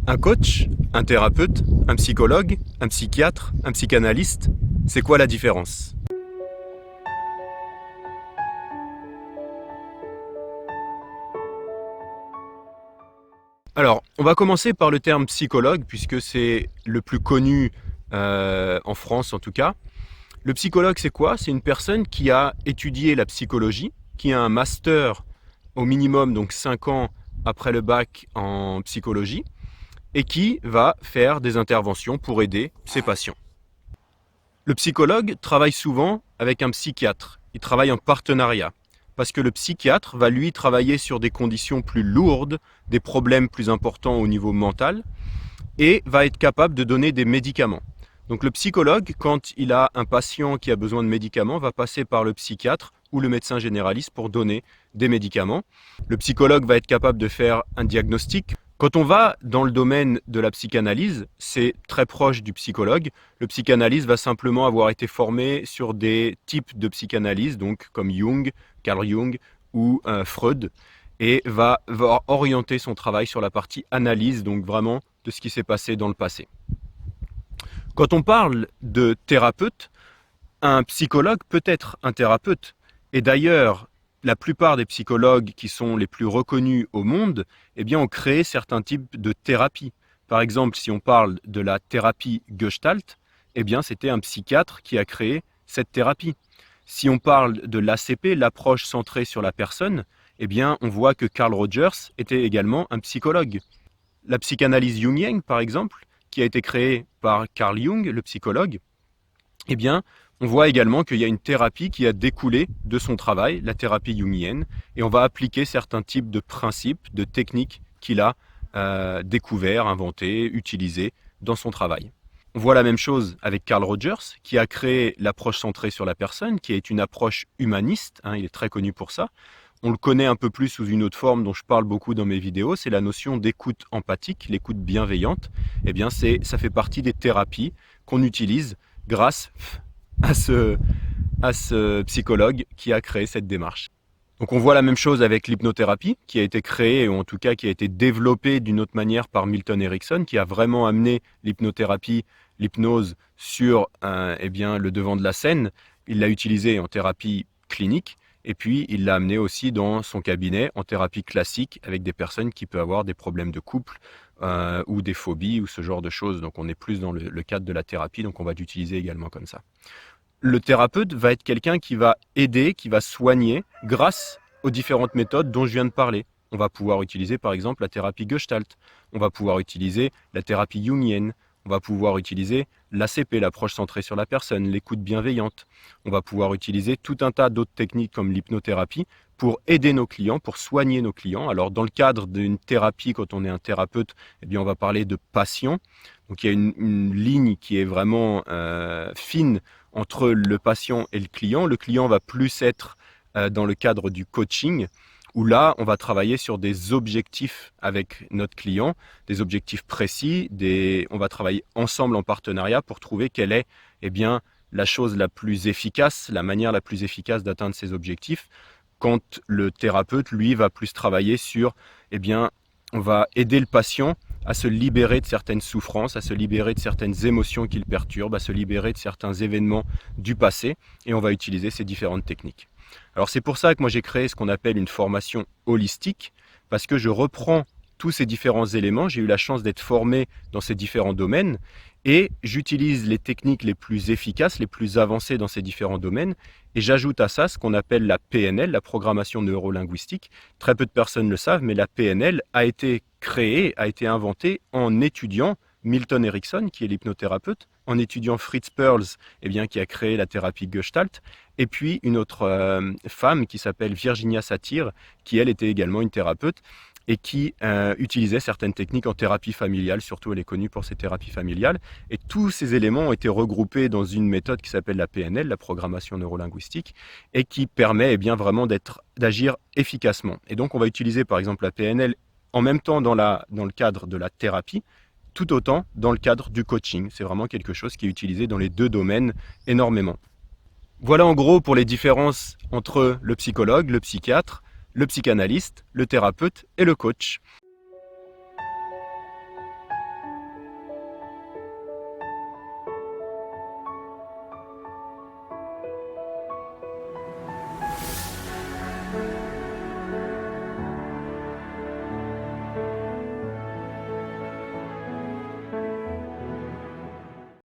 Un coach, un thérapeute, un psychologue, un psychiatre, un psychanalyste, c'est quoi la différence? Alors, on va commencer par le terme psychologue, puisque c'est le plus connu en France en tout cas. Le psychologue, c'est quoi? C'est une personne qui a étudié la psychologie, qui a un master au minimum, donc 5 ans après le bac en psychologie, et qui va faire des interventions pour aider ses patients. Le psychologue travaille souvent avec un psychiatre. Il travaille en partenariat. Parce que le psychiatre va lui travailler sur des conditions plus lourdes, des problèmes plus importants au niveau mental, et va être capable de donner des médicaments. Donc le psychologue, quand il a un patient qui a besoin de médicaments, va passer par le psychiatre ou le médecin généraliste pour donner des médicaments. Le psychologue va être capable de faire un diagnostic. Quand on va dans le domaine de la psychanalyse, c'est très proche du psychologue. Le psychanalyste va simplement avoir été formé sur des types de psychanalyse, donc comme Jung, Carl Jung ou Freud, et va orienter son travail sur la partie analyse, donc vraiment de ce qui s'est passé dans le passé. Quand on parle de thérapeute, un psychologue peut être un thérapeute. Et d'ailleurs, la plupart des psychologues qui sont les plus reconnus au monde, eh bien, ont créé certains types de thérapies. Par exemple, si on parle de la thérapie Gestalt, eh bien, c'était un psychiatre qui a créé cette thérapie. Si on parle de l'ACP, l'approche centrée sur la personne, eh bien, on voit que Carl Rogers était également un psychologue. La psychanalyse jungienne, par exemple, qui a été créée par Carl Jung, le psychologue, eh bien, on voit également qu'il y a une thérapie qui a découlé de son travail, la thérapie jungienne, et on va appliquer certains types de principes, de techniques qu'il a découverts, inventés, utilisés dans son travail. On voit la même chose avec Carl Rogers, qui a créé l'approche centrée sur la personne, qui est une approche humaniste, il est très connu pour ça. On le connaît un peu plus sous une autre forme dont je parle beaucoup dans mes vidéos, c'est la notion d'écoute empathique, l'écoute bienveillante. Eh bien, ça fait partie des thérapies qu'on utilise grâce à ce psychologue qui a créé cette démarche. Donc on voit la même chose avec l'hypnothérapie, qui a été créée, ou en tout cas qui a été développée d'une autre manière par Milton Erickson, qui a vraiment amené l'hypnothérapie, l'hypnose sur le devant de la scène. Il l'a utilisé en thérapie clinique, et puis il l'a amené aussi dans son cabinet en thérapie classique avec des personnes qui peuvent avoir des problèmes de couple ou des phobies ou ce genre de choses. Donc on est plus dans le cadre de la thérapie, donc on va l'utiliser également comme ça. Le thérapeute va être quelqu'un qui va aider, qui va soigner grâce aux différentes méthodes dont je viens de parler. On va pouvoir utiliser par exemple la thérapie Gestalt, on va pouvoir utiliser la thérapie jungienne, on va pouvoir utiliser l'ACP, l'approche centrée sur la personne, l'écoute bienveillante. On va pouvoir utiliser tout un tas d'autres techniques comme l'hypnothérapie pour aider nos clients, pour soigner nos clients. Alors dans le cadre d'une thérapie, quand on est un thérapeute, eh bien on va parler de patient. Donc il y a une ligne qui est vraiment fine entre le patient et le client. Le client va plus être dans le cadre du coaching, où là, on va travailler sur des objectifs avec notre client, des objectifs précis, on va travailler ensemble en partenariat pour trouver quelle est la chose la plus efficace, la manière la plus efficace d'atteindre ces objectifs, quand le thérapeute, lui, va plus travailler sur, on va aider le patient à se libérer de certaines souffrances, à se libérer de certaines émotions qui le perturbent, à se libérer de certains événements du passé, et on va utiliser ces différentes techniques. Alors c'est pour ça que moi j'ai créé ce qu'on appelle une formation holistique, parce que je reprends tous ces différents éléments, j'ai eu la chance d'être formé dans ces différents domaines, et j'utilise les techniques les plus efficaces, les plus avancées dans ces différents domaines, et j'ajoute à ça ce qu'on appelle la PNL, la programmation neurolinguistique. Très peu de personnes le savent, mais la PNL a été créée, a été inventée en étudiant Milton Erickson, qui est l'hypnothérapeute, en étudiant Fritz Perls, qui a créé la thérapie Gestalt, et puis une autre femme qui s'appelle Virginia Satir, qui elle était également une thérapeute, et qui utilisait certaines techniques en thérapie familiale, surtout elle est connue pour ses thérapies familiales, et tous ces éléments ont été regroupés dans une méthode qui s'appelle la PNL, la programmation neurolinguistique, et qui permet vraiment d'agir efficacement. Et donc on va utiliser par exemple la PNL en même temps dans le cadre de la thérapie, tout autant dans le cadre du coaching. C'est vraiment quelque chose qui est utilisé dans les deux domaines énormément. Voilà en gros pour les différences entre le psychologue, le psychiatre, le psychanalyste, le thérapeute et le coach.